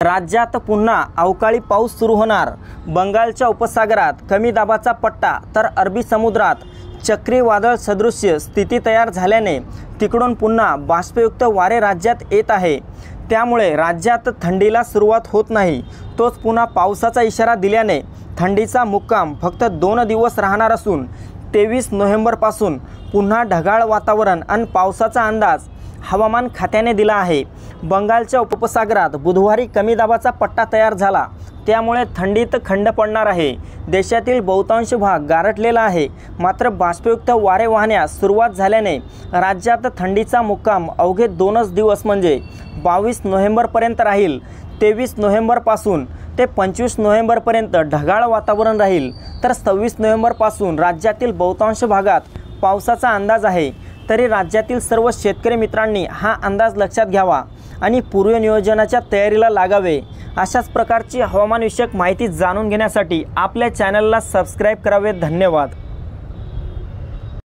राज्यात पुन्हा अवकाळी पाऊस सुरू होणार। बंगालच्या उपसागरात कमी दाबाचा पट्टा तर अरबी समुद्रात चक्रीवादळ सदृश्य स्थिती तयार झाल्याने तिकडून पुन्हा बाष्पयुक्त वारे राज्यात येत आहे। त्यामुळे राज्यात थंडीला सुरुवात होत नाही, तोच पुन्हा पावसाचा इशारा दिल्याने थंडीचा मुक्काम फक्त 2 दिवस राहणार असून 23 नोव्हेंबरपासून पुन्हा ढगाळ वातावरण आणि पावसाचा अंदाज हवामान खात्याने दिला आहे। बंगालच्या उपसागरात बुधवारी कमी दाबाचा पट्टा तयार झाला, त्यामुळे थंडीत खंड पडणार आहे। देशातील बहुतांश भाग गारठलेला आहे, मात्र बाष्पयुक्त वारे वाहण्यास सुरुवात झाल्याने राज्यात थंडीचा मुक्काम अवघे 2 दिवस म्हणजे 22 नोव्हेंबरपर्यंत राहील। 23 नोव्हेंबरपासून ते 25 नोव्हेंबरपर्यंत ढगाळ वातावरण राहील, तर 26 नोव्हेंबरपासून राज्यातील बहुतांश भागात पावसाचा अंदाज आहे। तरी राज्यातील सर्व शेतकरी मित्रांनी हा अंदाज लक्षात घ्यावा आणि पूर्वनियोजनाच्या तयारीला लागावे। अशाच प्रकारची हवामानविषयक माहिती जाणून घेण्यासाठी आपल्या चॅनलला सबस्क्राइब करावे। धन्यवाद।